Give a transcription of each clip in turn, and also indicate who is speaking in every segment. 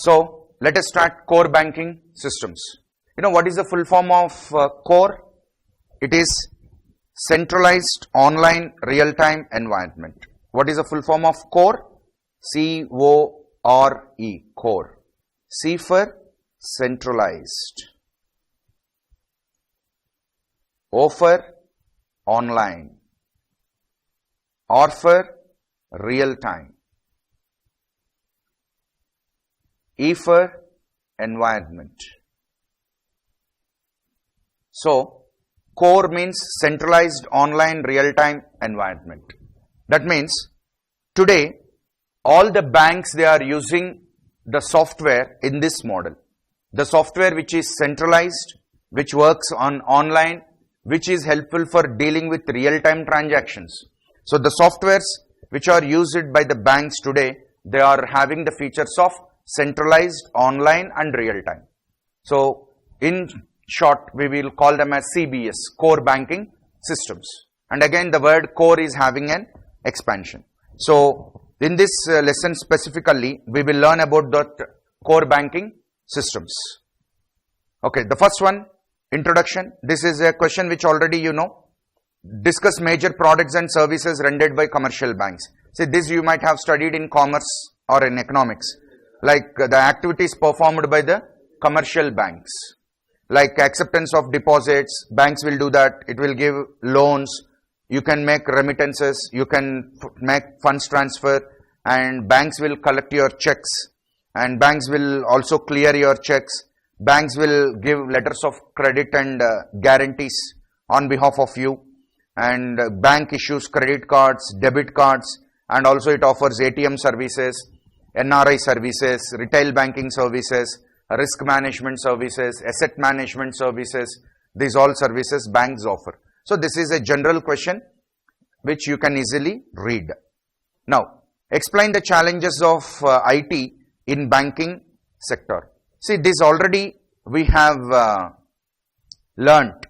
Speaker 1: So let us start core banking systems. You know what is the full form of core? It is centralized online real-time environment. What is the full form of core? C-O-R-E, core. C for centralized. O for online. R for real-time. E for environment. So, core means centralized online real-time environment. That means today all the banks, they are using the software in this model. The software which is centralized, which works on online, which is helpful for dealing with real-time transactions. So the softwares which are used by the banks today, they are having the features of centralized, online and real-time. So in short, we will call them as CBS, core banking systems. And again, the word core is having an expansion. So in this lesson specifically, we will learn about the core banking systems. Okay, the first one, introduction. This is a question which already you know. Discuss major products and services rendered by commercial banks. See, this you might have studied in commerce or in economics. Like the activities performed by the commercial banks. Like acceptance of deposits, banks will do that. It will give loans. You can make remittances. You can make funds transfer. And banks will collect your checks. And banks will also clear your checks. Banks will give letters of credit and guarantees on behalf of you. And bank issues credit cards, debit cards, and also it offers ATM services, NRI services, retail banking services, risk management services, asset management services. These all services banks offer. So this is a general question which you can easily read. Now, explain the challenges of IT in banking sector. See, this already we have learnt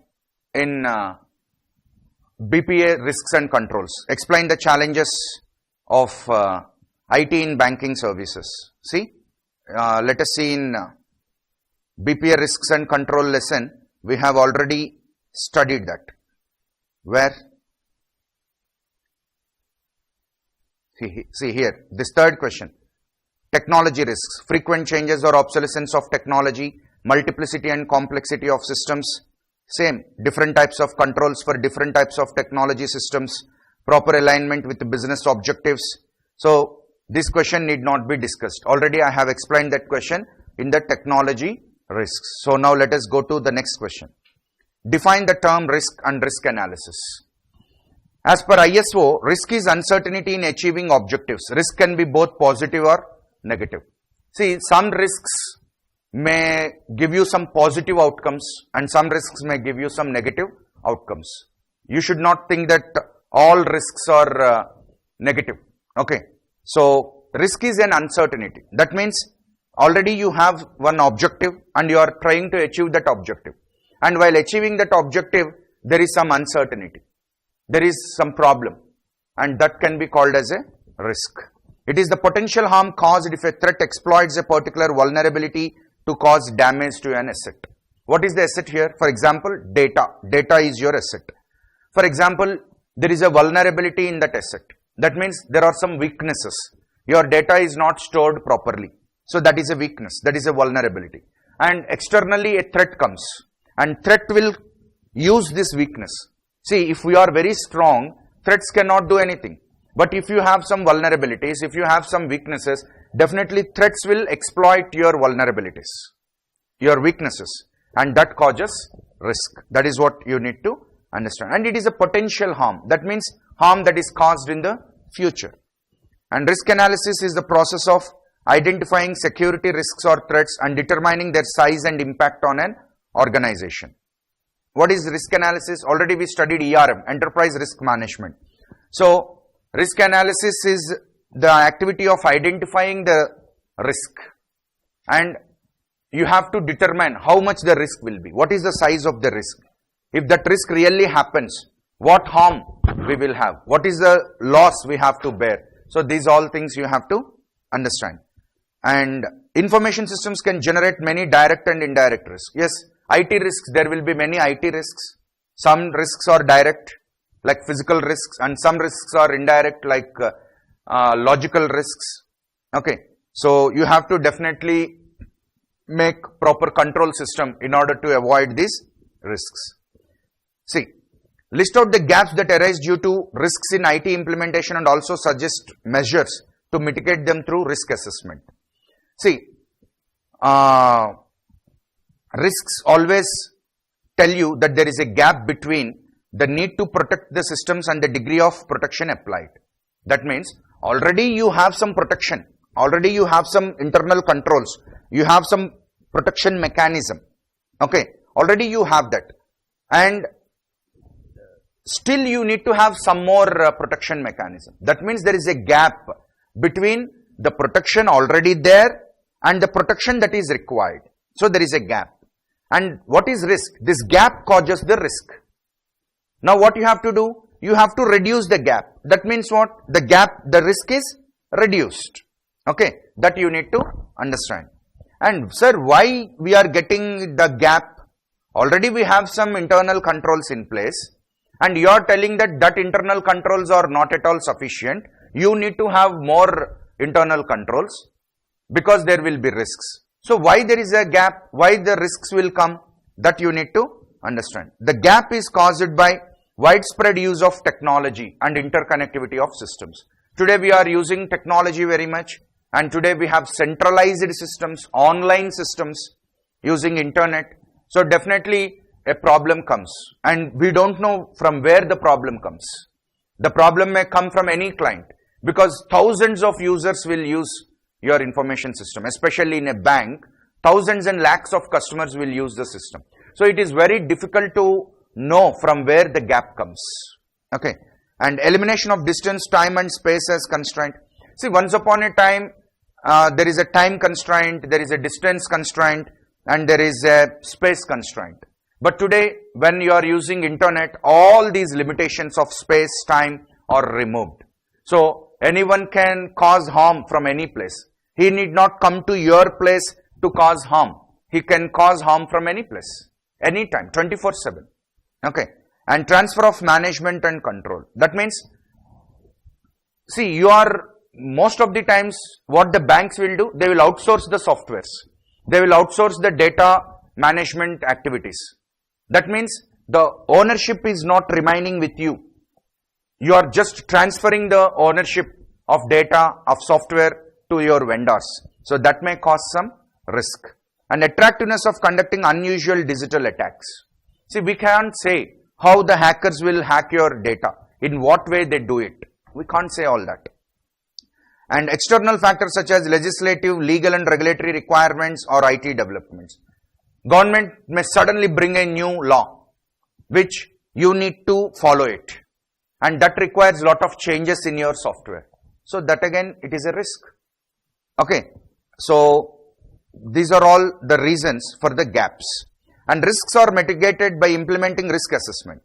Speaker 1: in BPA risks and controls. Explain the challenges of IT in banking services. See, let us see in BPA risks and control lesson, we have already studied that. Where? See here, this third question. Technology risks, frequent changes or obsolescence of technology, multiplicity and complexity of systems. Same, different types of controls for different types of technology systems, proper alignment with the business objectives. So, this question need not be discussed. Already I have explained that question in the technology risks. So, now let us go to the next question. Define the term risk and risk analysis. As per ISO, risk is uncertainty in achieving objectives. Risk can be both positive or negative. See, some risks may give you some positive outcomes and some risks may give you some negative outcomes. You should not think that all risks are negative. Okay. So, risk is an uncertainty. That means already you have one objective and you are trying to achieve that objective. And while achieving that objective, there is some uncertainty. There is some problem. And that can be called as a risk. It is the potential harm caused if a threat exploits a particular vulnerability to cause damage to an asset. What is the asset here? For example, data. Data is your asset. For example, there is a vulnerability in that asset. That means there are some weaknesses. Your data is not stored properly. So that is a weakness. That is a vulnerability. And externally a threat comes. And threat will use this weakness. See, if we are very strong, threats cannot do anything. But if you have some vulnerabilities, if you have some weaknesses, definitely threats will exploit your vulnerabilities, your weaknesses, and that causes risk. That is what you need to understand. And it is a potential harm. That means harm that is caused in the future. And risk analysis is the process of identifying security risks or threats and determining their size and impact on an organization. What is risk analysis? Already we studied ERM, Enterprise Risk Management. So, risk analysis is the activity of identifying the risk, and you have to determine how much the risk will be. What is the size of the risk? If that risk really happens, what harm we will have? What is the loss we have to bear? So these all things you have to understand. And information systems can generate many direct and indirect risks. Yes, IT risks, there will be many IT risks. Some risks are direct, like physical risks, and some risks are indirect, like logical risks. Okay, so you have to definitely make proper control system in order to avoid these risks. See, list out the gaps that arise due to risks in IT implementation and also suggest measures to mitigate them through risk assessment. See, risks always tell you that there is a gap between the need to protect the systems and the degree of protection applied. That means already you have some protection, already you have some internal controls, you have some protection mechanism. Okay, already you have that, and still you need to have some more protection mechanism. That means there is a gap between the protection already there and the protection that is required. So there is a gap. And what is risk? This gap causes the risk. Now what you have to do? You have to reduce the gap. That means what? The gap, the risk is reduced. Okay, that you need to understand. And sir, why we are getting the gap? Already we have some internal controls in place, and you are telling that internal controls are not at all sufficient. You need to have more internal controls because there will be risks. So why there is a gap? Why the risks will come? That you need to understand. The gap is caused by widespread use of technology and interconnectivity of systems. Today we are using technology very much, and today we have centralized systems, online systems using internet. So definitely a problem comes, and we don't know from where the problem comes. The problem may come from any client, because thousands of users will use your information system, especially in a bank. Thousands and lakhs of customers will use the system. So it is very difficult to know from where the gap comes. Okay, and elimination of distance, time and space as constraint. See, once upon a time, there is a time constraint, there is a distance constraint, and there is a space constraint. But today, when you are using internet, all these limitations of space, time are removed. So anyone can cause harm from any place. He need not come to your place to cause harm. He can cause harm from any place, anytime, 24/7. Okay, and transfer of management and control. That means, see, you are, most of the times, what the banks will do, they will outsource the softwares. They will outsource the data management activities. That means the ownership is not remaining with you. You are just transferring the ownership of data, of software to your vendors. So that may cause some risk. And attractiveness of conducting unusual digital attacks. See, we can't say how the hackers will hack your data, in what way they do it. We can't say all that. And external factors such as legislative, legal and regulatory requirements or IT developments. Government may suddenly bring a new law, which you need to follow it. And that requires a lot of changes in your software. So that again, it is a risk. Okay, so these are all the reasons for the gaps. And risks are mitigated by implementing risk assessment.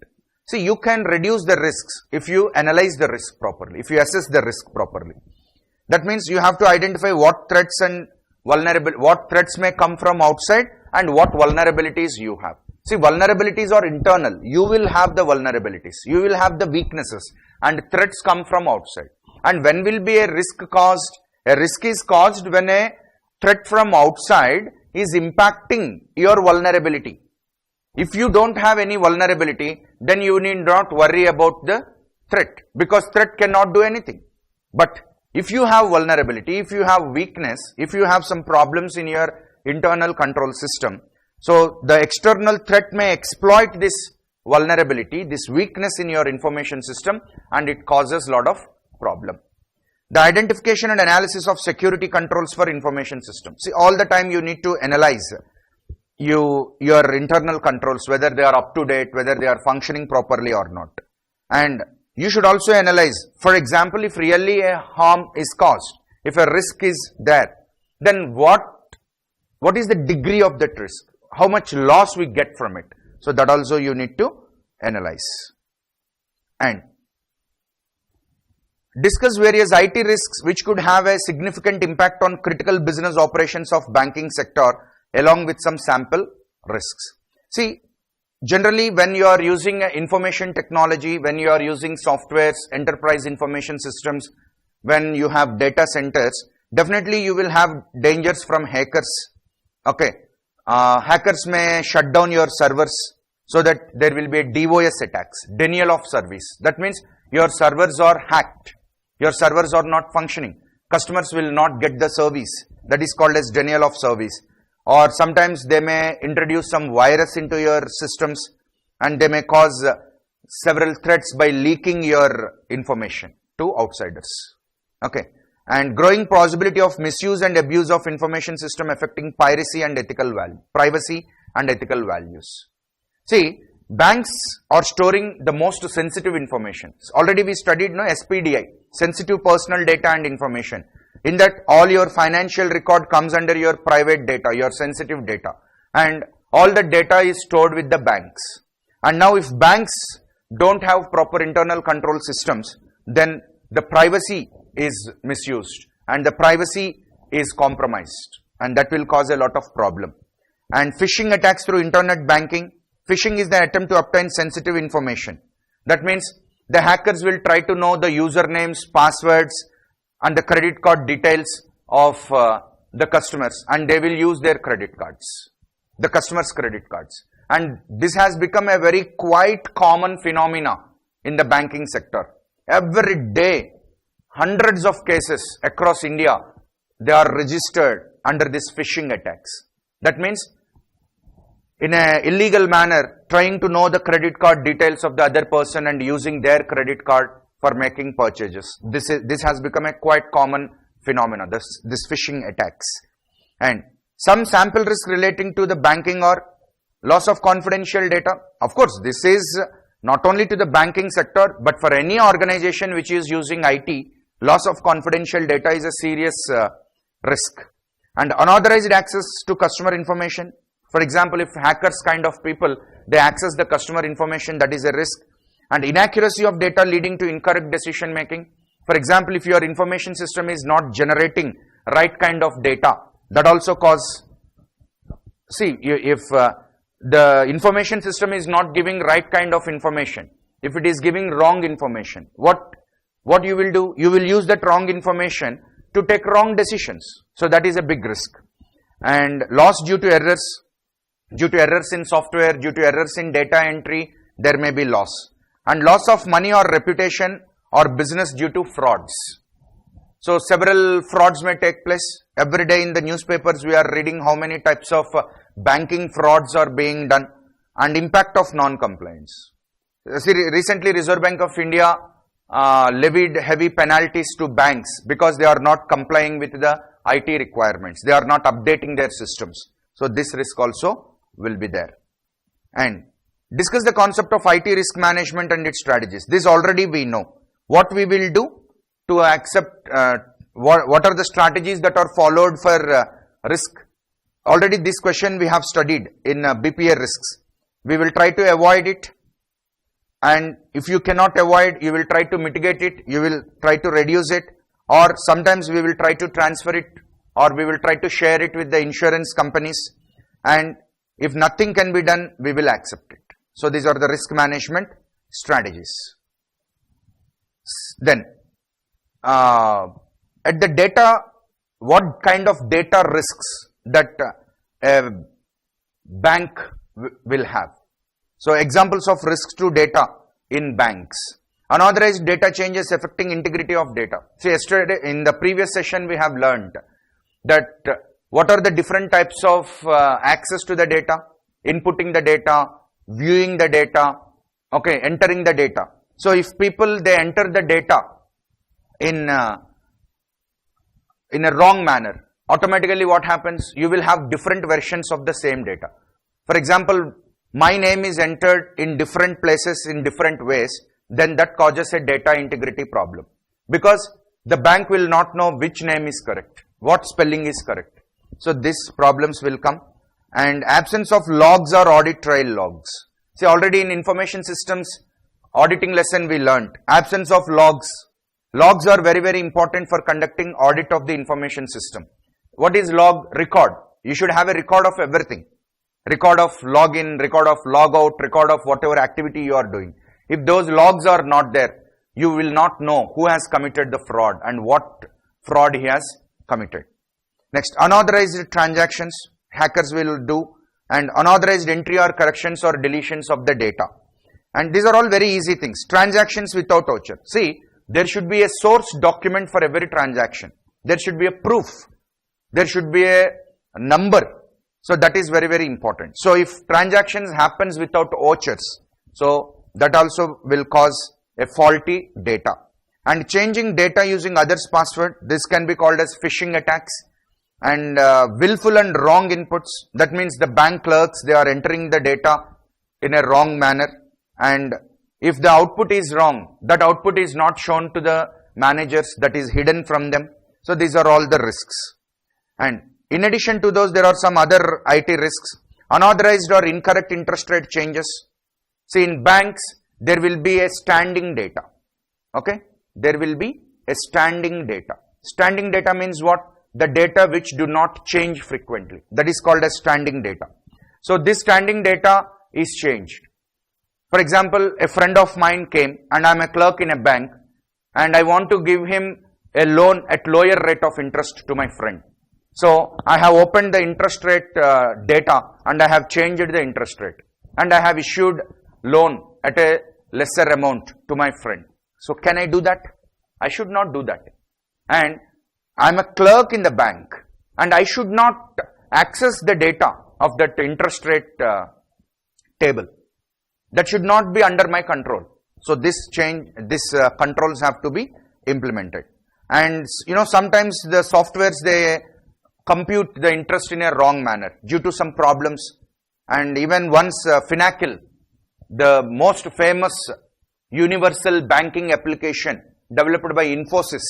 Speaker 1: See, you can reduce the risks if you analyze the risk properly, if you assess the risk properly. That means you have to identify what threats and what threats may come from outside and what vulnerabilities you have. See, vulnerabilities are internal. You will have the vulnerabilities. You will have the weaknesses, and threats come from outside. And when will be a risk caused? A risk is caused when a threat from outside is impacting your vulnerability. If you don't have any vulnerability, then you need not worry about the threat, because threat cannot do anything. But if you have vulnerability, if you have weakness, if you have some problems in your internal control system, so the external threat may exploit this vulnerability, this weakness in your information system, and it causes a lot of problem. The identification and analysis of security controls for information systems. See, all the time you need to analyze your internal controls, whether they are up to date, whether they are functioning properly or not. And you should also analyze, for example, if really a harm is caused, if a risk is there, then what is the degree of that risk? How much loss we get from it? So that also you need to analyze. And discuss various IT risks which could have a significant impact on critical business operations of banking sector along with some sample risks. See, generally when you are using information technology, when you are using softwares, enterprise information systems, when you have data centers, definitely you will have dangers from hackers. Okay, hackers may shut down your servers so that there will be a DOS attacks, denial of service. That means your servers are hacked. Your servers are not functioning. Customers will not get the service. That is called as denial of service. Or sometimes they may introduce some virus into your systems and they may cause several threats by leaking your information to outsiders. Okay. And growing possibility of misuse and abuse of information system affecting privacy and ethical values. See, banks are storing the most sensitive information. Already we studied SPDI, sensitive personal data and information. In that all your financial record comes under your private data, your sensitive data. And all the data is stored with the banks. And now if banks don't have proper internal control systems, then the privacy is misused and the privacy is compromised. And that will cause a lot of problem. And phishing attacks through internet banking. Phishing is the attempt to obtain sensitive information. That means the hackers will try to know the usernames, passwords, and the credit card details of the customers, and they will use their credit cards, the customers' credit cards. And this has become a very quite common phenomena in the banking sector. Every day, hundreds of cases across India, they are registered under this phishing attacks. That means in an illegal manner, trying to know the credit card details of the other person and using their credit card for making purchases. This has become a quite common phenomena, this phishing attacks. And some sample risk relating to the banking or loss of confidential data. Of course, this is not only to the banking sector, but for any organization which is using IT, loss of confidential data is a serious risk. And unauthorized access to customer information. For example, if hackers kind of people, they access the customer information, that is a risk. And inaccuracy of data leading to incorrect decision making. For example, if your information system is not generating right kind of data, that also cause, see, if the information system is not giving right kind of information, if it is giving wrong information, what you will do? You will use that wrong information to take wrong decisions. So that is a big risk. And loss due to errors in software, due to errors in data entry, there may be loss. And loss of money or reputation or business due to frauds. So several frauds may take place. Every day in the newspapers we are reading how many types of banking frauds are being done, and impact of non-compliance. See, recently Reserve Bank of India levied heavy penalties to banks because they are not complying with the IT requirements. They are not updating their systems. So this risk also will be there. And discuss the concept of IT risk management and its strategies. This already we know. What we will do to accept, what are the strategies that are followed for risk. Already this question we have studied in BPA risks. We will try to avoid it, and if you cannot avoid, you will try to mitigate it, you will try to reduce it, or sometimes we will try to transfer it, or we will try to share it with the insurance companies, and if nothing can be done, we will accept it. So these are the risk management strategies. Then, at the data, what kind of data risks that a bank will have? So examples of risks to data in banks. Unauthorized data changes affecting integrity of data. So yesterday, in the previous session, we have learned that what are the different types of access to the data, inputting the data, viewing the data, okay, entering the data. So if people, they enter the data in a wrong manner, automatically what happens? You will have different versions of the same data. For example, my name is entered in different places in different ways, then that causes a data integrity problem. Because the bank will not know which name is correct, what spelling is correct. So these problems will come. And absence of logs or audit trail logs. See, already in information systems auditing lesson we learned absence of logs. Logs are very, very important for conducting audit of the information system. What is log? Record. You should have a record of everything. Record of login, record of logout, record of whatever activity you are doing. If those logs are not there, you will not know who has committed the fraud and what fraud he has committed. Next, unauthorized transactions hackers will do, and unauthorized entry or corrections or deletions of the data. And these are all very easy things. Transactions without voucher. See, there should be a source document for every transaction. There should be a proof. There should be a number. So that is very, very important. So if transactions happens without vouchers, so that also will cause a faulty data. And changing data using others' password, this can be called as phishing attacks. And willful and wrong inputs, that means the bank clerks, they are entering the data in a wrong manner. And if the output is wrong, that output is not shown to the managers, that is hidden from them. So these are all the risks. And in addition to those, there are some other IT risks. Unauthorized or incorrect interest rate changes. See, in banks, there will be a standing data. Okay? There will be a standing data. Standing data means what? The data which do not change frequently. That is called as standing data. So this standing data is changed. For example, a friend of mine came and I am a clerk in a bank and I want to give him a loan at lower rate of interest to my friend. So I have opened the interest rate data and I have changed the interest rate and I have issued loan at a lesser amount to my friend. So can I do that? I should not do that. And I am a clerk in the bank and I should not access the data of that interest rate table. That should not be under my control. So this controls have to be implemented. And you know, sometimes the softwares, they compute the interest in a wrong manner due to some problems. And even once Finacle, the most famous universal banking application developed by Infosys,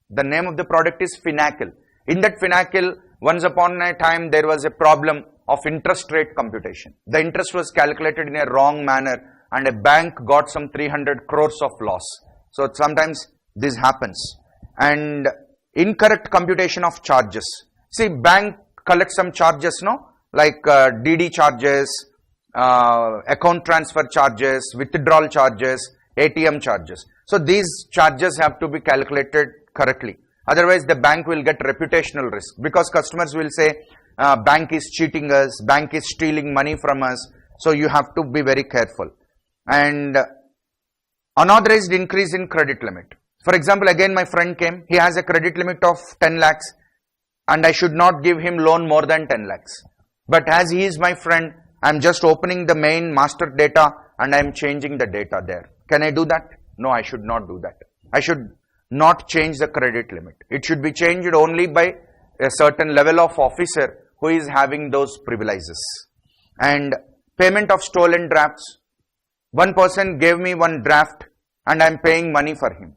Speaker 1: the name of the product is Finacle. In that Finacle, once upon a time, there was a problem of interest rate computation. The interest was calculated in a wrong manner and a bank got some 300 crores of loss. So sometimes this happens. And incorrect computation of charges. See, bank collects some charges, no? Like DD charges, account transfer charges, withdrawal charges, ATM charges. So these charges have to be calculated correctly. Otherwise, the bank will get reputational risk because customers will say, bank is cheating us, bank is stealing money from us. So you have to be very careful. And unauthorized increase in credit limit. For example, again my friend came, he has a credit limit of 10 lakhs and I should not give him loan more than 10 lakhs. But as he is my friend, I am just opening the main master data and I am changing the data there. Can I do that? No, I should not do that. I should not change the credit limit. It should be changed only by a certain level of officer who is having those privileges. And payment of stolen drafts. One person gave me one draft and I am paying money for him.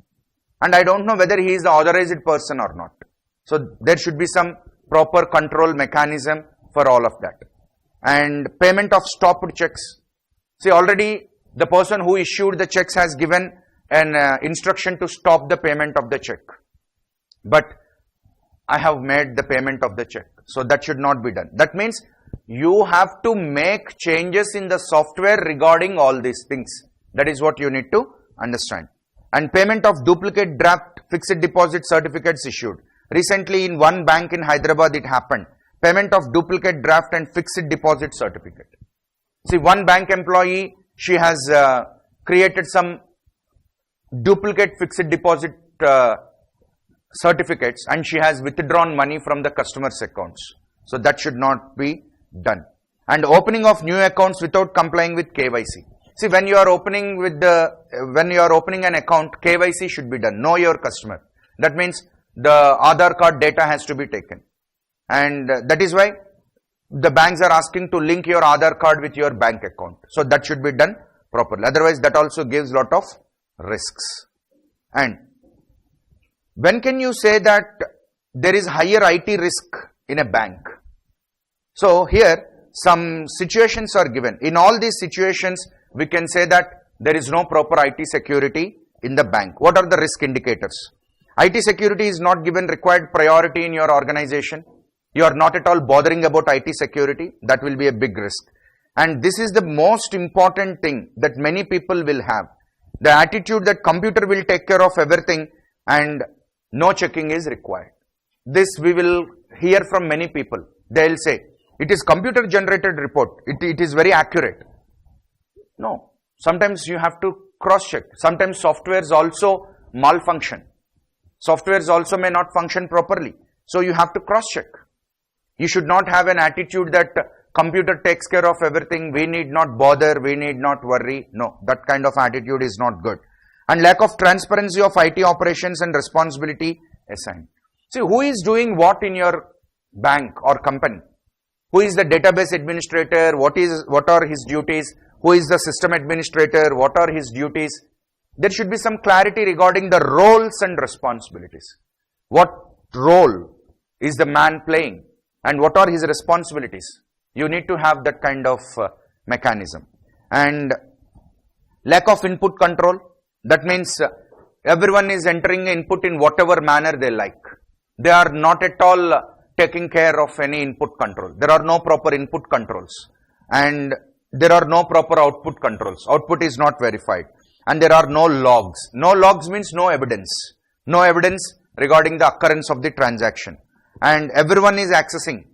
Speaker 1: And I don't know whether he is the authorized person or not. So there should be some proper control mechanism for all of that. And payment of stopped checks. See, already the person who issued the checks has given an instruction to stop the payment of the check. But I have made the payment of the check. So that should not be done. That means you have to make changes in the software regarding all these things. That is what you need to understand. And payment of duplicate draft fixed deposit certificates issued. Recently in one bank in Hyderabad it happened. Payment of duplicate draft and fixed deposit certificate. See, one bank employee, she has created some duplicate fixed deposit certificates and she has withdrawn money from the customer's accounts. So that should not be done. And opening of new accounts without complying with KYC. See, when you are opening an account, KYC should be done. Know your customer. That means the Aadhaar card data has to be taken. And that is why the banks are asking to link your Aadhaar card with your bank account. So that should be done properly. Otherwise, that also gives lot of risks. And when can you say that there is higher IT risk in a bank? So here some situations are given. In all these situations, we can say that there is no proper IT security in the bank? What are the risk indicators? IT security is not given required priority in your organization. You are not at all bothering about IT security. That will be a big risk. And this is the most important thing that many people will have. The attitude that computer will take care of everything and no checking is required. This we will hear from many people. They will say, it is computer generated report. It is very accurate. No. Sometimes you have to cross check. Sometimes softwares also malfunction. Softwares also may not function properly. So you have to cross check. You should not have an attitude that computer takes care of everything. We need not bother. We need not worry. No, that kind of attitude is not good. And lack of transparency of IT operations and responsibility assigned. See, who is doing what in your bank or company? Who is the database administrator? What are his duties? Who is the system administrator? What are his duties? There should be some clarity regarding the roles and responsibilities. What role is the man playing and what are his responsibilities? You need to have that kind of mechanism. And lack of input control, that means everyone is entering input in whatever manner they like. They are not at all taking care of any input control. There are no proper input controls and there are no proper output controls. Output is not verified. And there are no logs. No logs means no evidence. No evidence regarding the occurrence of the transaction. And everyone is accessing.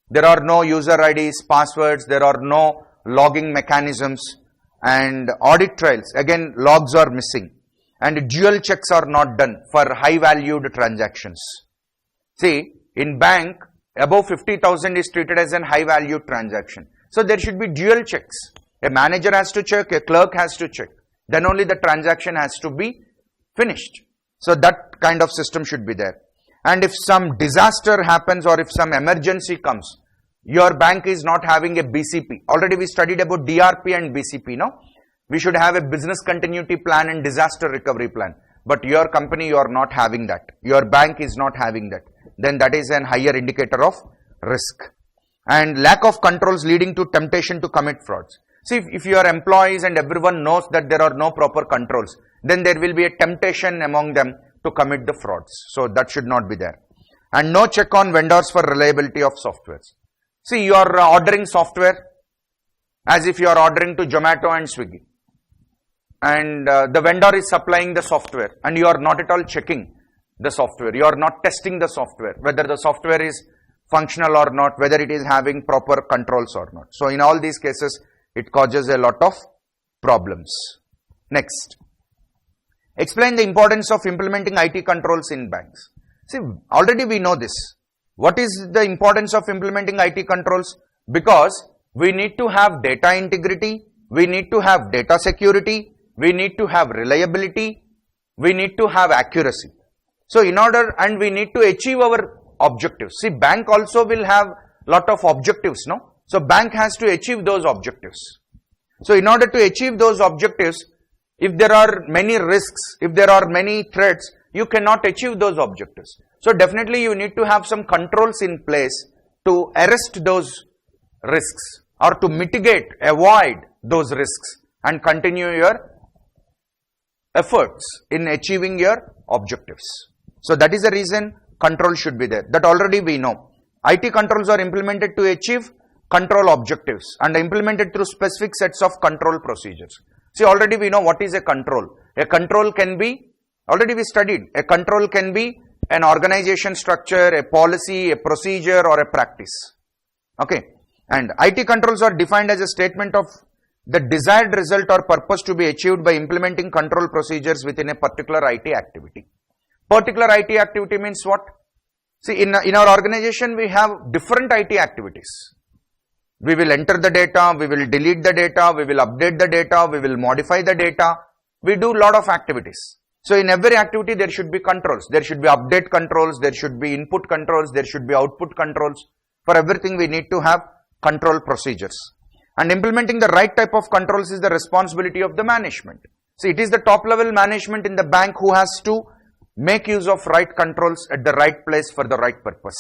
Speaker 1: There are no user IDs, passwords. There are no logging mechanisms. And audit trails. Again, logs are missing. And dual checks are not done for high valued transactions. See, in bank, above 50,000 is treated as an high valued transaction. So there should be dual checks. A manager has to check, a clerk has to check. Then only the transaction has to be finished. So that kind of system should be there. And if some disaster happens or if some emergency comes, your bank is not having a BCP. Already we studied about DRP and BCP, no? We should have a business continuity plan and disaster recovery plan. But your company, you are not having that. Your bank is not having that. Then that is an higher indicator of risk. And lack of controls leading to temptation to commit frauds. See, if your employees and everyone knows that there are no proper controls, then there will be a temptation among them to commit the frauds. So that should not be there. And no check on vendors for reliability of softwares. See, you are ordering software as if you are ordering to Zomato and Swiggy. And the vendor is supplying the software and you are not at all checking the software. You are not testing the software, whether the software is functional or not, whether it is having proper controls or not. So in all these cases, it causes a lot of problems. Next, explain the importance of implementing IT controls in banks. See, already we know this. What is the importance of implementing IT controls? Because we need to have data integrity, we need to have data security, we need to have reliability, we need to have accuracy. So in order, and we need to achieve our objectives. See, bank also will have lot of objectives, no? So bank has to achieve those objectives. So in order to achieve those objectives, if there are many risks, if there are many threats, you cannot achieve those objectives. So definitely you need to have some controls in place to arrest those risks or to mitigate, avoid those risks and continue your efforts in achieving your objectives. So that is the reason control should be there. That already we know. IT controls are implemented to achieve control objectives and implemented through specific sets of control procedures. See, already we know what is a control. A control can be, already we studied, a control can be an organization structure, a policy, a procedure or a practice. Okay. And IT controls are defined as a statement of the desired result or purpose to be achieved by implementing control procedures within a particular IT activity. Particular IT activity means what? See, in our organization, we have different IT activities. We will enter the data, we will delete the data, we will update the data, we will modify the data. We do a lot of activities. So in every activity, there should be controls. There should be update controls, there should be input controls, there should be output controls. For everything, we need to have control procedures. And implementing the right type of controls is the responsibility of the management. See, it is the top level management in the bank who has to make use of right controls at the right place for the right purpose.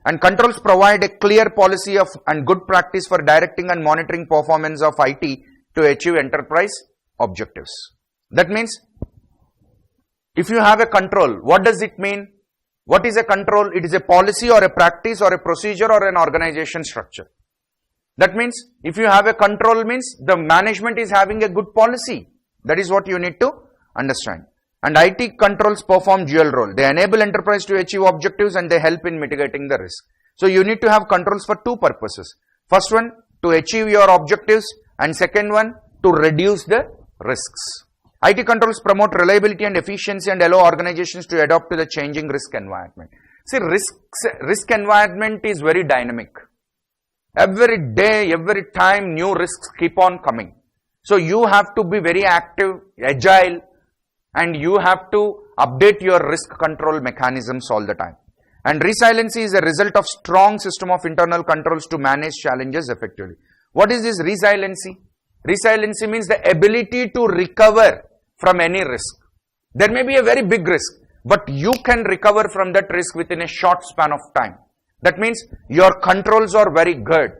Speaker 1: And controls provide a clear policy of and good practice for directing and monitoring performance of IT to achieve enterprise objectives. That means If you have a control, what does it mean? What is a control? It is a policy or a practice or a procedure or an organization structure. That means if you have a control means the management is having a good policy. That is what you need to understand. And IT controls perform dual role. They enable enterprise to achieve objectives and they help in mitigating the risk. So you need to have controls for two purposes. First one, to achieve your objectives, and second one, to reduce the risks. IT controls promote reliability and efficiency and allow organizations to adapt to the changing risk environment. See, risk environment is very dynamic. Every day, every time, new risks keep on coming. So you have to be very active, agile, and you have to update your risk control mechanisms all the time. And resiliency is a result of strong system of internal controls to manage challenges effectively. What is this resiliency? Resiliency means the ability to recover from any risk. There may be a very big risk, but you can recover from that risk within a short span of time. That means your controls are very good.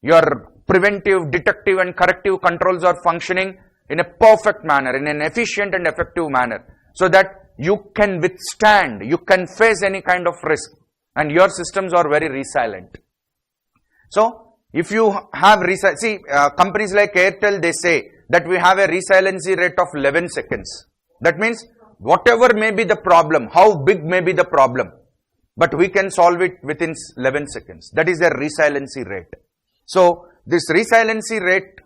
Speaker 1: Your preventive, detective and corrective controls are functioning in a perfect manner, in an efficient and effective manner, so that you can withstand, you can face any kind of risk, and your systems are very resilient. So, if you have companies like Airtel, they say that we have a resiliency rate of 11 seconds. That means whatever may be the problem, how big may be the problem, but we can solve it within 11 seconds. That is the resiliency rate. So, this resiliency rate,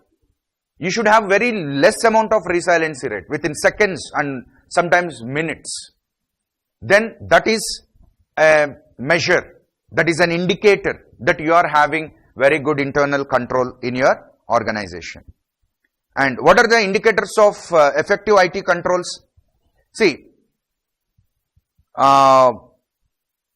Speaker 1: you should have very less amount of resiliency rate within seconds and sometimes minutes. Then that is a measure, that is an indicator that you are having very good internal control in your organization. And what are the indicators of effective IT controls? See,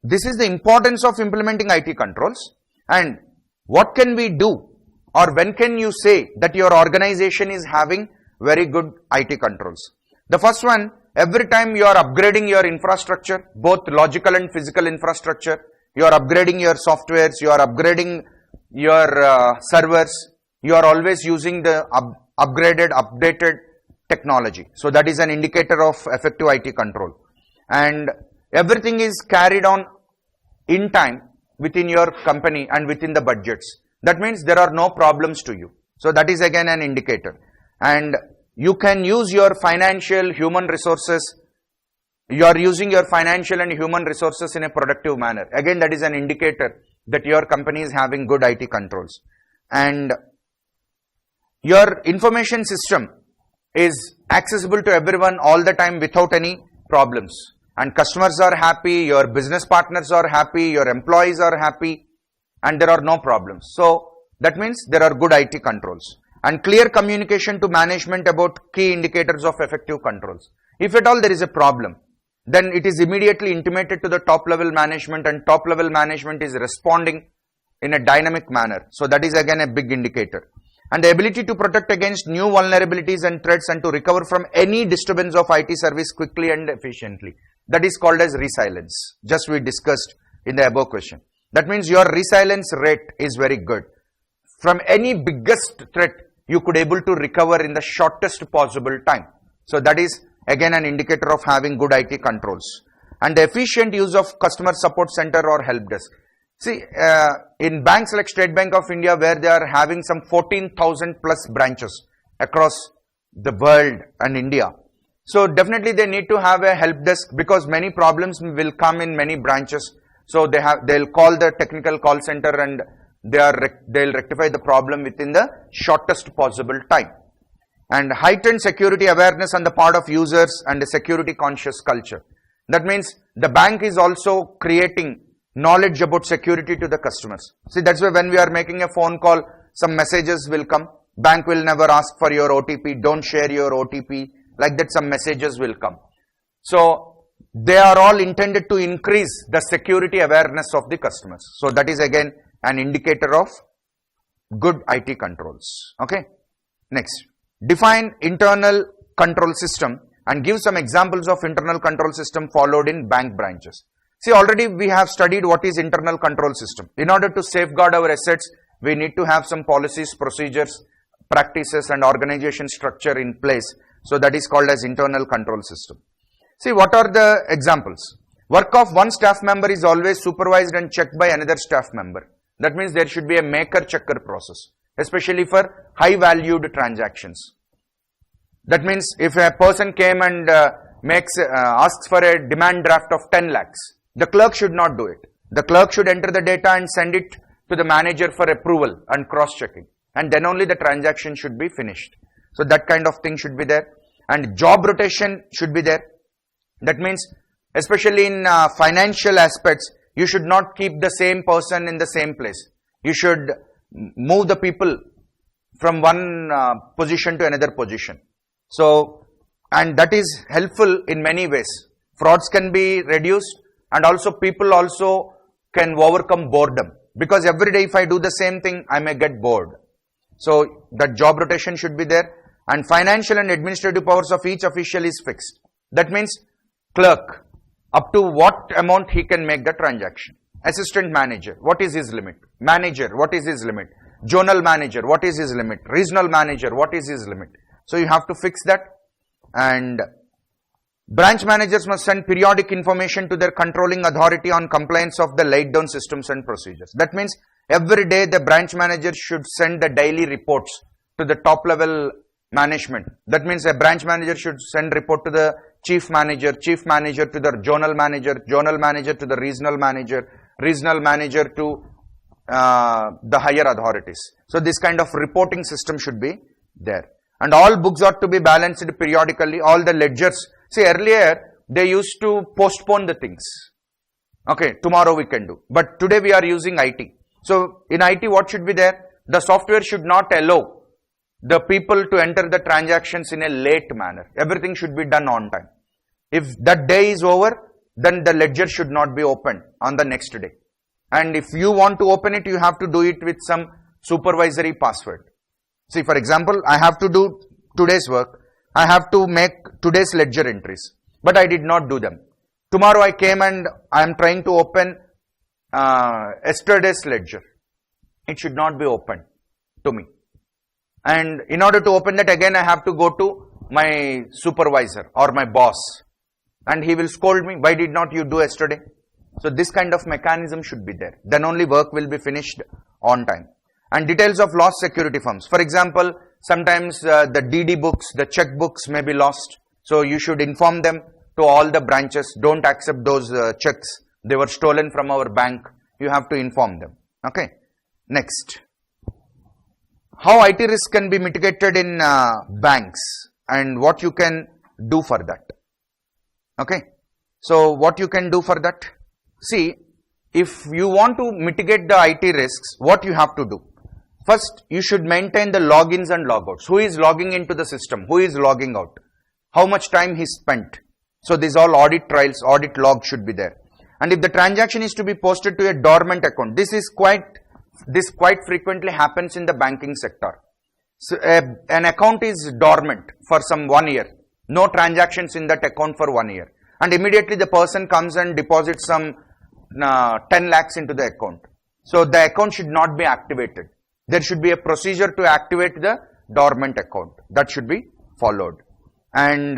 Speaker 1: this is the importance of implementing IT controls, and what can we do, or when can you say that your organization is having very good IT controls? The first one, every time you are upgrading your infrastructure, both logical and physical infrastructure, you are upgrading your softwares, you are upgrading your servers, you are always using the updated technology. So that is an indicator of effective IT control. And everything is carried on in time within your company and within the budgets. That means there are no problems to you. So that is again an indicator. And you can use your financial, human resources. You are using your financial and human resources in a productive manner. Again, that is an indicator that your company is having good IT controls. And your information system is accessible to everyone all the time without any problems. And customers are happy, your business partners are happy, your employees are happy, and there are no problems. So that means there are good IT controls. And clear communication to management about key indicators of effective controls. If at all there is a problem, then it is immediately intimated to the top level management, and top level management is responding in a dynamic manner. So that is again a big indicator. And the ability to protect against new vulnerabilities and threats and to recover from any disturbance of IT service quickly and efficiently. That is called as resilience. Just we discussed in the above question. That means your resilience rate is very good. From any biggest threat, you could able to recover in the shortest possible time. So that is again an indicator of having good IT controls. And the efficient use of customer support center or help desk. See, in banks like State Bank of India, where they are having some 14,000 plus branches across the world and India. So definitely they need to have a help desk, because many problems will come in many branches. So they'll call the technical call center and they'll rectify the problem within the shortest possible time. And heightened security awareness on the part of users and a security conscious culture. That means the bank is also creating knowledge about security to the customers. See, that's why when we are making a phone call, some messages will come. Bank will never ask for your OTP. Don't share your OTP. Like that, some messages will come. So they are all intended to increase the security awareness of the customers. So that is again an indicator of good IT controls. Okay. Next, define internal control system and give some examples of internal control system followed in bank branches. See, already we have studied what is internal control system. In order to safeguard our assets, we need to have some policies, procedures, practices and organization structure in place. So that is called as internal control system. See, what are the examples? Work of one staff member is always supervised and checked by another staff member. That means there should be a maker-checker process, especially for high-valued transactions. That means if a person came and asks for a demand draft of 10 lakhs, the clerk should not do it. The clerk should enter the data and send it to the manager for approval and cross-checking. And then only the transaction should be finished. So that kind of thing should be there. And job rotation should be there. That means, especially in financial aspects, you should not keep the same person in the same place. You should move the people from one position to another position. So, and that is helpful in many ways. Frauds can be reduced, and also people also can overcome boredom. Because every day if I do the same thing, I may get bored. So, that job rotation should be there. And financial and administrative powers of each official is fixed. That means, clerk, up to what amount he can make the transaction. Assistant manager, what is his limit? Manager, what is his limit? Zonal manager, what is his limit? Regional manager, what is his limit? So you have to fix that. And branch managers must send periodic information to their controlling authority on compliance of the laid down systems and procedures. That means every day the branch manager should send the daily reports to the top level management. That means a branch manager should send report to the chief manager to the zonal manager to the regional manager to the higher authorities. So this kind of reporting system should be there. And all books are to be balanced periodically, all the ledgers. See, earlier they used to postpone the things. Okay, tomorrow we can do. But today we are using IT. So in IT, what should be there? The software should not allow the people to enter the transactions in a late manner. Everything should be done on time. If that day is over, then the ledger should not be opened on the next day. And if you want to open it, you have to do it with some supervisory password. See, for example, I have to do today's work. I have to make today's ledger entries, but I did not do them. Tomorrow I came and I am trying to open yesterday's ledger. It should not be opened to me. And in order to open that, again I have to go to my supervisor or my boss, and he will scold me, why did not you do yesterday? So this kind of mechanism should be there. Then only work will be finished on time. And details of lost security firms. For example, sometimes the DD books, the check books may be lost. So you should inform them to all the branches. Don't accept those checks. They were stolen from our bank. You have to inform them. Okay. Next. How IT risk can be mitigated in banks and what you can do for that. Okay. So what you can do for that? See, if you want to mitigate the IT risks, what you have to do? First, you should maintain the logins and logouts. Who is logging into the system? Who is logging out? How much time he spent? So these all audit trails, audit log should be there. And if the transaction is to be posted to a dormant account, this quite frequently happens in the banking sector. So an account is dormant for some 1 year. No transactions in that account for 1 year. And immediately the person comes and deposits some 10 lakhs into the account. So the account should not be activated. There should be a procedure to activate the dormant account. That should be followed. And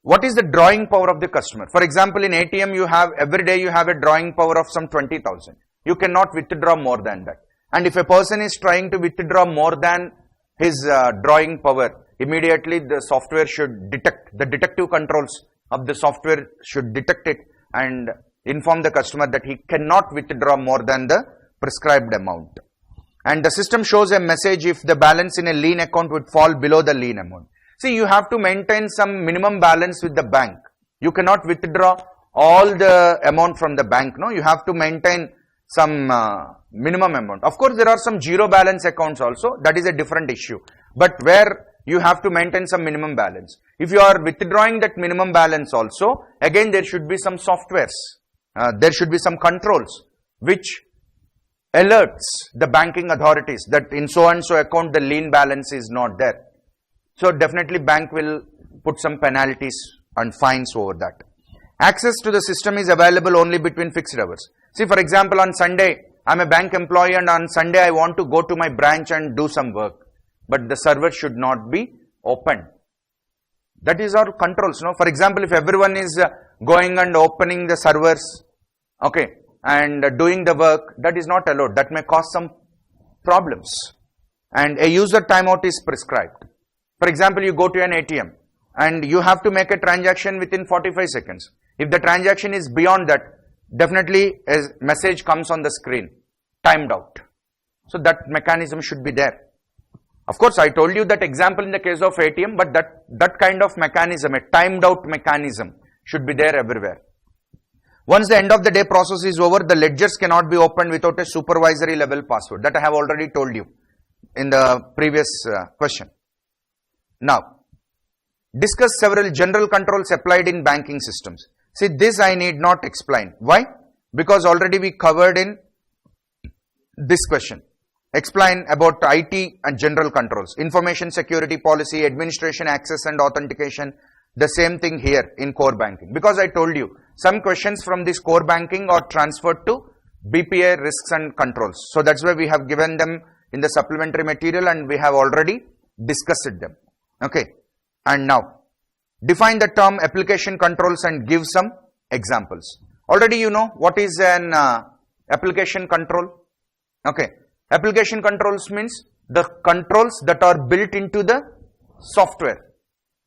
Speaker 1: what is the drawing power of the customer? For example, in ATM, every day you have a drawing power of some 20,000. You cannot withdraw more than that. And if a person is trying to withdraw more than his drawing power, immediately the software should detect, the detective controls of the software should detect it and inform the customer that he cannot withdraw more than the prescribed amount. And the system shows a message if the balance in a lien account would fall below the lien amount. See, you have to maintain some minimum balance with the bank. You cannot withdraw all the amount from the bank, no? You have to maintain some minimum amount. Of course, there are some zero balance accounts also. That is a different issue. But where you have to maintain some minimum balance. If you are withdrawing that minimum balance also, again there should be some softwares. There should be some controls which alerts the banking authorities that in so and so account the lien balance is not there. So definitely bank will put some penalties and fines over that. Access to the system is available only between fixed hours. See, for example, on Sunday, I'm a bank employee and on Sunday I want to go to my branch and do some work. But the server should not be open. That is our controls, no? For example, if everyone is going and opening the servers, okay, and doing the work, that is not allowed. That may cause some problems. And a user timeout is prescribed. For example, you go to an ATM and you have to make a transaction within 45 seconds. If the transaction is beyond that, definitely a message comes on the screen, timed out. So that mechanism should be there. Of course, I told you that example in the case of ATM, but that kind of mechanism, a timed out mechanism, should be there everywhere. Once the end of the day process is over, the ledgers cannot be opened without a supervisory level password. That I have already told you in the previous question. Now, discuss several general controls applied in banking systems. See, this I need not explain. Why? Because already we covered in this question. Explain about IT and general controls, information security policy, administration access and authentication. The same thing here in core banking. Because I told you, some questions from this core banking are transferred to BPA risks and controls. So that's why we have given them in the supplementary material and we have already discussed them. Okay. And now, define the term application controls and give some examples. Already you know what is an application control. Okay. Application controls means the controls that are built into the software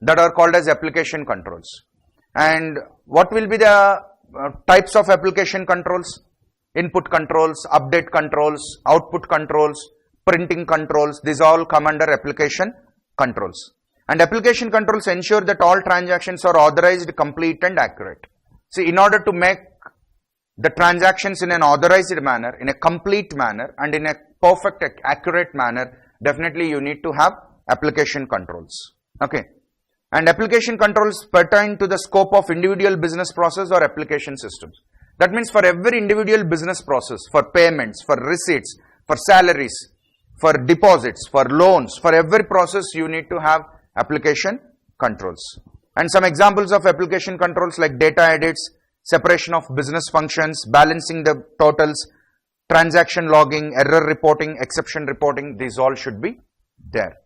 Speaker 1: that are called as application controls. And what will be the types of application controls? Input controls, update controls, output controls, printing controls. These all come under application controls. And application controls ensure that all transactions are authorized, complete and accurate. See, in order to make the transactions in an authorized manner, in a complete manner and in a perfect, accurate manner, definitely you need to have application controls. Okay. And application controls pertain to the scope of individual business process or application systems. That means for every individual business process, for payments, for receipts, for salaries, for deposits, for loans, for every process you need to have application controls. And some examples of application controls like data edits, separation of business functions, balancing the totals, transaction logging, error reporting, exception reporting, these all should be there.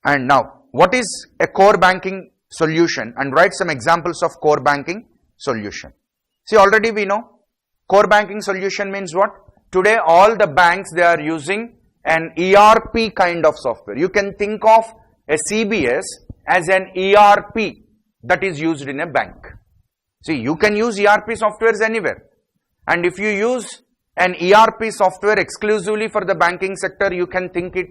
Speaker 1: And now, what is a core banking solution? And write some examples of core banking solution. See, already we know core banking solution means what? Today all the banks, they are using an ERP kind of software. You can think of a CBS as an ERP that is used in a bank. See, you can use ERP softwares anywhere. And if you use an ERP software exclusively for the banking sector, you can think it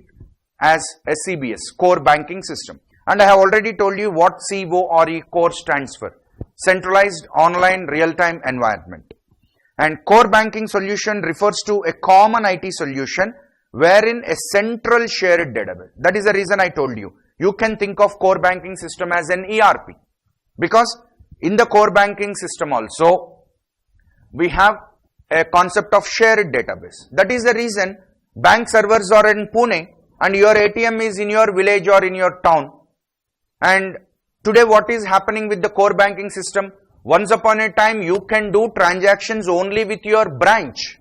Speaker 1: as a CBS, core banking system. And I have already told you what CORE, core stands for. Centralized online real-time environment. And core banking solution refers to a common IT solution wherein a central shared database. That is the reason I told you. You can think of core banking system as an ERP. Because in the core banking system also, we have a concept of shared database. That is the reason bank servers are in Pune and your ATM is in your village or in your town. And today what is happening with the core banking system? Once upon a time you can do transactions only with your branch.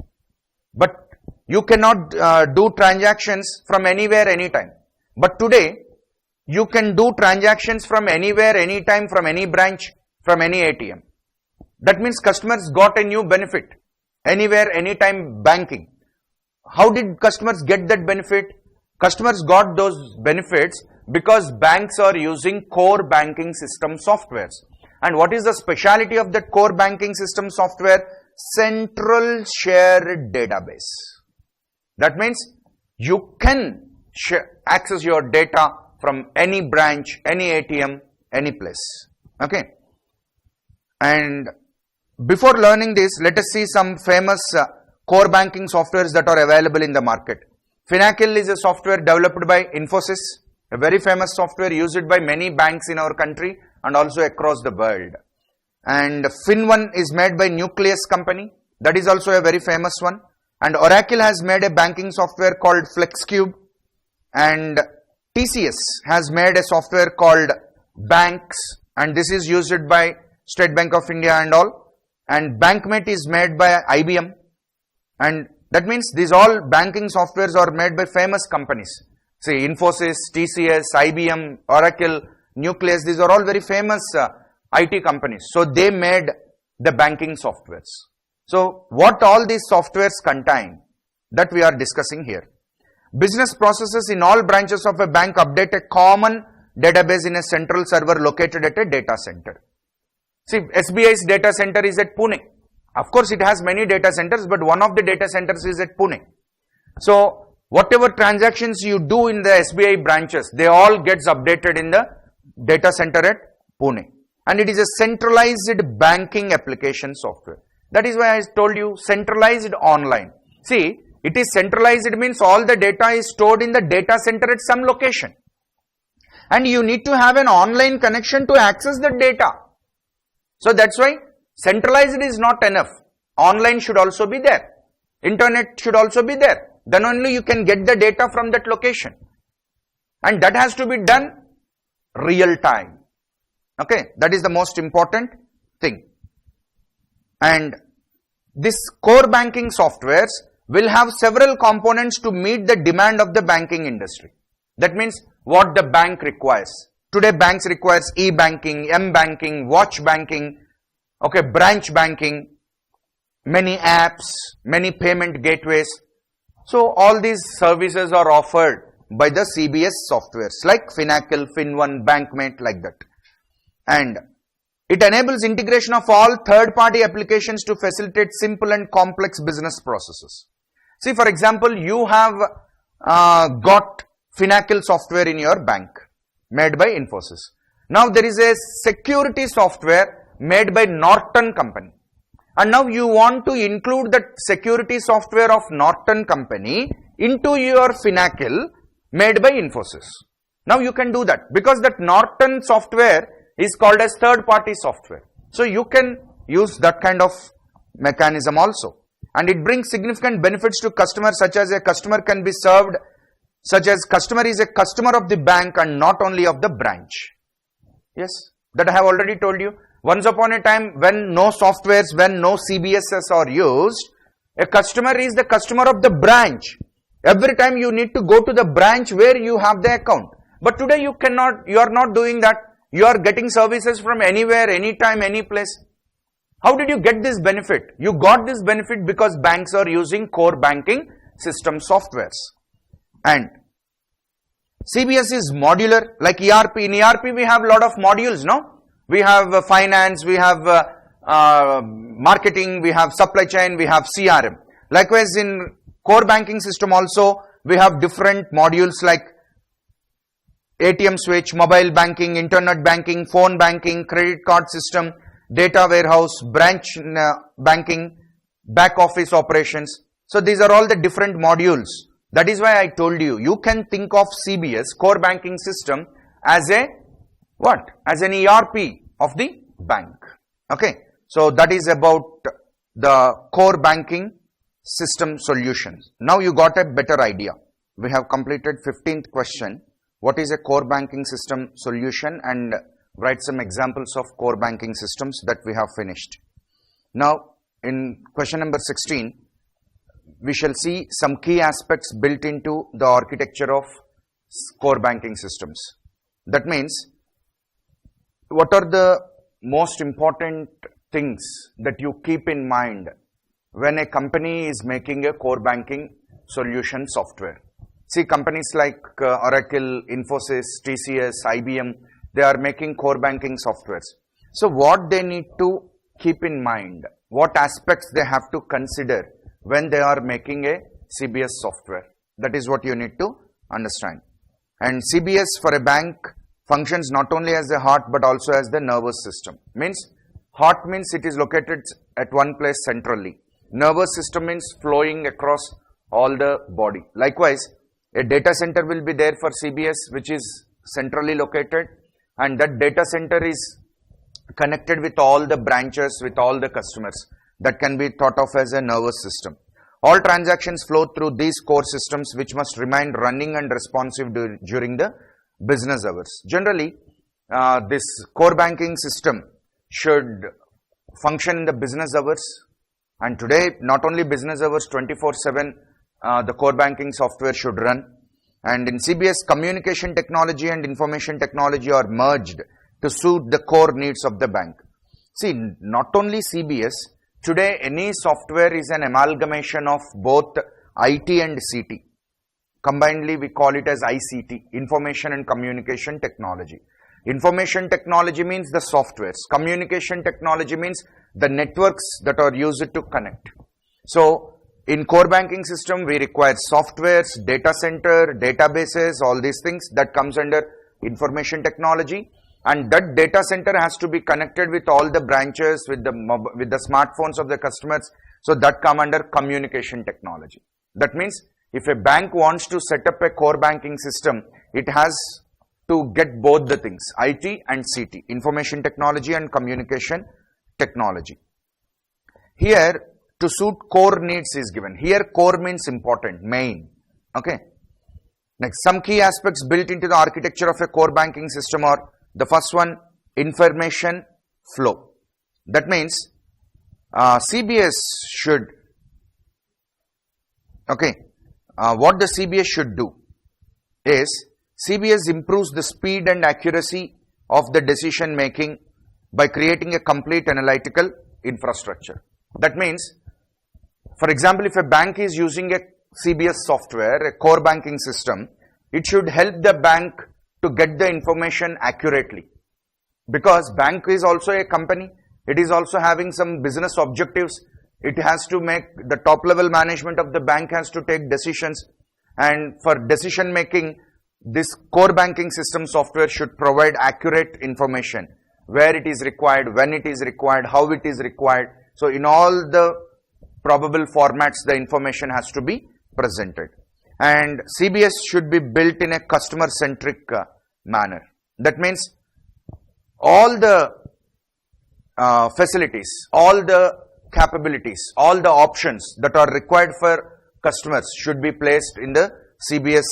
Speaker 1: But you cannot do transactions from anywhere, anytime. But today you can do transactions from anywhere, anytime, from any branch, from any ATM. That means customers got a new benefit. Anywhere, anytime banking. How did customers get that benefit? Customers got those benefits because banks are using core banking system softwares. And what is the speciality of that core banking system software? Central shared database. That means you can access your data from any branch, any ATM, any place. Okay. And before learning this, let us see some famous core banking softwares that are available in the market. Finacle is a software developed by Infosys, a very famous software used by many banks in our country and also across the world. And FinOne is made by Nucleus company, that is also a very famous one. And Oracle has made a banking software called FlexCube. And TCS has made a software called Banks, and this is used by State Bank of India and all. And BankMate is made by IBM. And that means these all banking softwares are made by famous companies. See, Infosys, TCS, IBM, Oracle, Nucleus, these are all very famous IT companies. So they made the banking softwares. So what all these softwares contain, that we are discussing here. Business processes in all branches of a bank update a common database in a central server located at a data center. See, SBI's data center is at Pune. Of course, it has many data centers, but one of the data centers is at Pune. So whatever transactions you do in the SBI branches, they all gets updated in the data center at Pune. And it is a centralized banking application software. That is why I told you centralized online. See, it is centralized, it means all the data is stored in the data center at some location. And you need to have an online connection to access the data. So that's why centralized is not enough. Online should also be there. Internet should also be there. Then only you can get the data from that location. And that has to be done real time. Okay, that is the most important thing. And this core banking softwares will have several components to meet the demand of the banking industry. That means what the bank requires. Today banks requires e-banking, m-banking, watch banking, okay, branch banking, many apps, many payment gateways. So all these services are offered by the CBS softwares like Finacle, FinOne, Bankmate, like that. And it enables integration of all third-party applications to facilitate simple and complex business processes. See, for example, you have got Finacle software in your bank made by Infosys. Now there is a security software made by Norton company. And now you want to include that security software of Norton company into your Finacle made by Infosys. Now you can do that because that Norton software is called as third party software. So you can use that kind of mechanism also. And it brings significant benefits to customers, such as a customer can be served, such as customer is a customer of the bank and not only of the branch. Yes, that I have already told you. Once upon a time, when no softwares, when no CBSs are used, a customer is the customer of the branch. Every time you need to go to the branch where you have the account. But today you cannot, you are not doing that. You are getting services from anywhere, anytime, any place. How did you get this benefit? You got this benefit because banks are using core banking system softwares. And CBS is modular, like ERP. In ERP we have a lot of modules, no? We have finance, we have marketing, we have supply chain, we have CRM. Likewise in core banking system also, we have different modules like ATM switch, mobile banking, internet banking, phone banking, credit card system, data warehouse, branch banking, back office operations. So these are all the different modules. That is why I told you, you can think of CBS, core banking system, as a what? As an ERP of the bank. Okay. So that is about the core banking system solutions. Now you got a better idea. We have completed 15th question. What is a core banking system solution, and write some examples of core banking systems that we have finished. Now in question number 16, we shall see some key aspects built into the architecture of core banking systems. That means, what are the most important things that you keep in mind when a company is making a core banking solution software? See, companies like Oracle, Infosys, TCS, IBM, they are making core banking softwares. So what they need to keep in mind, what aspects they have to consider when they are making a CBS software. That is what you need to understand. And CBS for a bank functions not only as the heart but also as the nervous system. Means, heart means it is located at one place centrally. Nervous system means flowing across all the body. Likewise, a data center will be there for CBS, which is centrally located, and that data center is connected with all the branches, with all the customers. That can be thought of as a nervous system. All transactions flow through these core systems, which must remain running and responsive during the business hours. Generally, this core banking system should function in the business hours, and today not only business hours, 24/7 the core banking software should run. And in CBS, communication technology and information technology are merged to suit the core needs of the bank. See, not only CBS, today any software is an amalgamation of both IT and CT. Combinedly, we call it as ICT, Information and Communication Technology. Information technology means the softwares. Communication technology means the networks that are used to connect. So, in core banking system, we require softwares, data center, databases, all these things that comes under information technology. And that data center has to be connected with all the branches, with the smartphones of the customers. So that come under communication technology. That means if a bank wants to set up a core banking system, it has to get both the things, IT and CT, information technology and communication technology. Here, to suit core needs is given. Here, core means important, main. Okay. Next, some key aspects built into the architecture of a core banking system are: the first one, information flow. That means CBS should, what the CBS should do is, CBS improves the speed and accuracy of the decision making by creating a complete analytical infrastructure. That means, for example, if a bank is using a CBS software, a core banking system, it should help the bank to get the information accurately, because bank is also a company. It is also having some business objectives. It has to make, the top level management of the bank has to take decisions, and for decision making, this core banking system software should provide accurate information, where it is required, when it is required, how it is required. So in all the probable formats, the information has to be presented. And CBS should be built in a customer-centric manner. That means all the facilities, all the capabilities, all the options that are required for customers should be placed in the CBS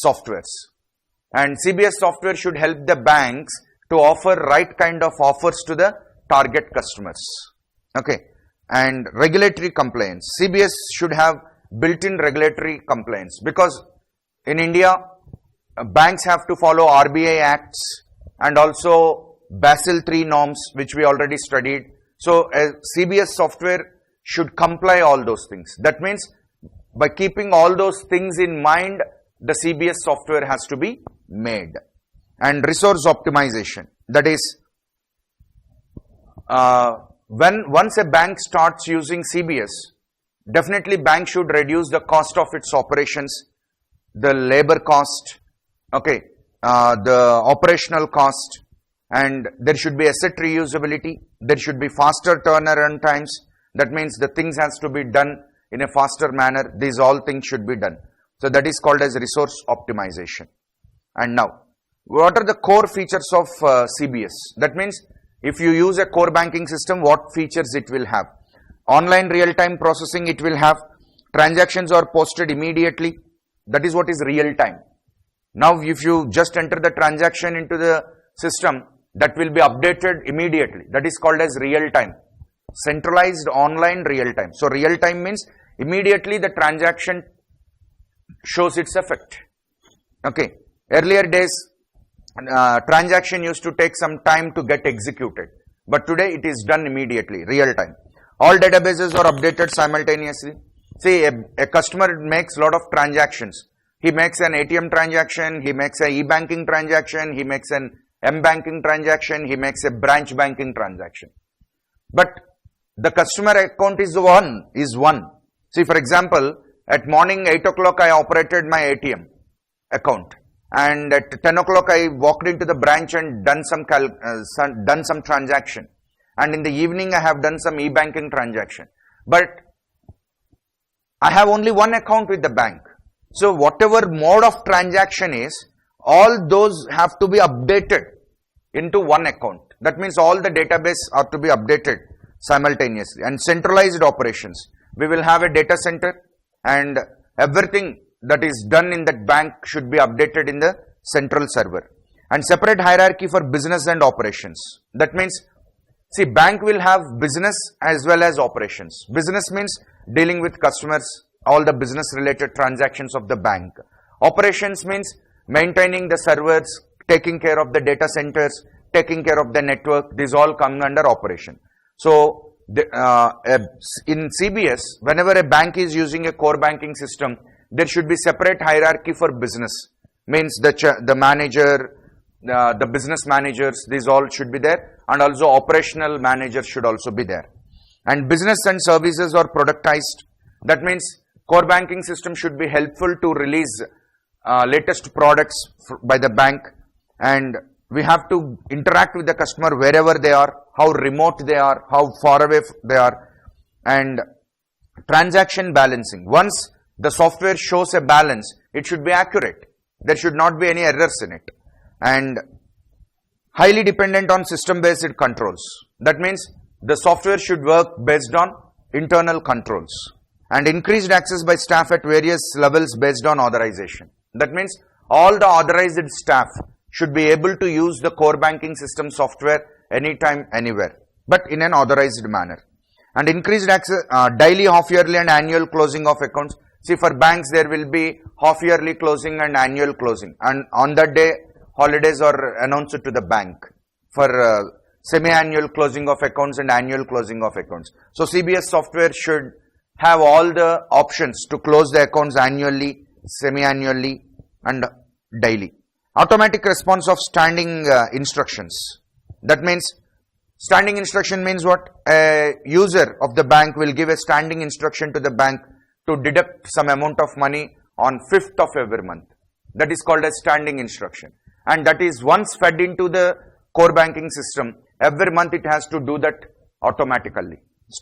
Speaker 1: softwares. And CBS software should help the banks to offer right kind of offers to the target customers. Okay. And regulatory compliance. CBS should have built-in regulatory compliance, because in India, banks have to follow RBI acts and also Basel III norms, which we already studied. So CBS software should comply all those things. That means by keeping all those things in mind, the CBS software has to be made. And resource optimization. That is, once a bank starts using CBS, definitely bank should reduce the cost of its operations, the labor cost, the operational cost, and there should be asset reusability. There should be faster turnaround times. That means the things has to be done in a faster manner. These all things should be done. So that is called as resource optimization. And now, what are the core features of CBS? That means if you use a core banking system, what features it will have? Online real-time processing it will have. Transactions are posted immediately. That is what is real-time. Now, if you just enter the transaction into the system, that will be updated immediately. That is called as real-time. Centralized online real-time. So, real-time means immediately the transaction shows its effect. Okay. Earlier days, transaction used to take some time to get executed. But today it is done immediately, real-time. All databases are updated simultaneously. See, a customer makes a lot of transactions. He makes an ATM transaction, he makes an e-banking transaction, he makes an M-banking transaction, he makes a branch banking transaction. But the customer account is one. See, for example, at morning 8 o'clock I operated my ATM account. And at 10 o'clock I walked into the branch and done some transaction. And in the evening I have done some e-banking transaction. But I have only one account with the bank. So whatever mode of transaction is, all those have to be updated into one account. That means all the database are to be updated simultaneously. And centralized operations. We will have a data center, and everything that is done in that bank should be updated in the central server. And separate hierarchy for business and operations. That means, see, bank will have business as well as operations. Business means dealing with customers, all the business related transactions of the bank. Operations means maintaining the servers, taking care of the data centers, taking care of the network. These all come under operation. So in CBS, whenever a bank is using a core banking system, there should be separate hierarchy for business. Means the manager, the business managers, these all should be there, and also operational managers should also be there. And business and services are productized. That means core banking system should be helpful to release latest products by the bank, and we have to interact with the customer wherever they are, how remote they are, how far away they are. And transaction balancing. Once the software shows a balance, it should be accurate. There should not be any errors in it. And highly dependent on system-based controls. That means the software should work based on internal controls. And increased access by staff at various levels based on authorization. That means all the authorized staff should be able to use the core banking system software anytime, anywhere, but in an authorized manner. And increased access, daily, half-yearly and annual closing of accounts. See, for banks, there will be half-yearly closing and annual closing. And on that day, holidays are announced to the bank for semi-annual closing of accounts and annual closing of accounts. So, CBS software should have all the options to close the accounts annually, semi-annually and daily. Automatic response of standing instructions. That means standing instruction means what? A user of the bank will give a standing instruction to the bank to deduct some amount of money on 5th of every month. That is called a standing instruction. And that is once fed into the core banking system, every month it has to do that automatically.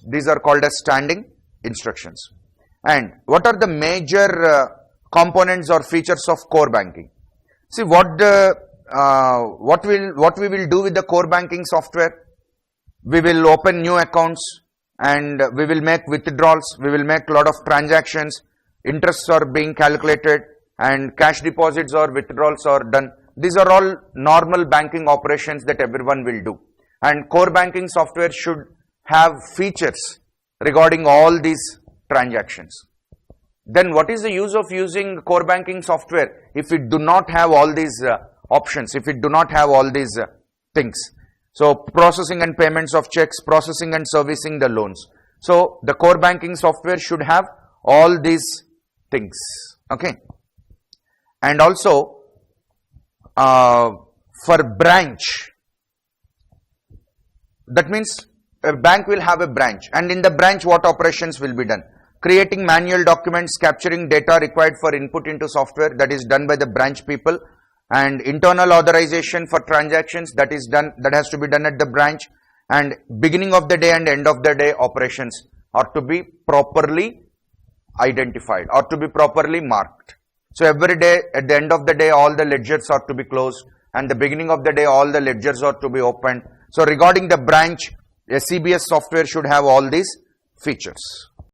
Speaker 1: These are called as standing instructions. And what are the major components or features of core banking? See, what we will do with the core banking software? We will open new accounts and we will make withdrawals. We will make a lot of transactions. Interests are being calculated and cash deposits or withdrawals are done. These are all normal banking operations that everyone will do. And core banking software should have features regarding all these transactions. Then what is the use of using core banking software if it do not have all these options, if it do not have all these things? So, processing and payments of checks, processing and servicing the loans. So, the core banking software should have all these things. Okay. And also, for branch, that means a bank will have a branch, and in the branch what operations will be done? Creating manual documents, capturing data required for input into software, that is done by the branch people, and internal authorization for transactions, that is done, that has to be done at the branch, and beginning of the day and end of the day operations are to be properly identified or to be properly marked. So every day, at the end of the day, all the ledgers are to be closed, and the beginning of the day, all the ledgers are to be opened. So regarding the branch, a CBS software should have all these features.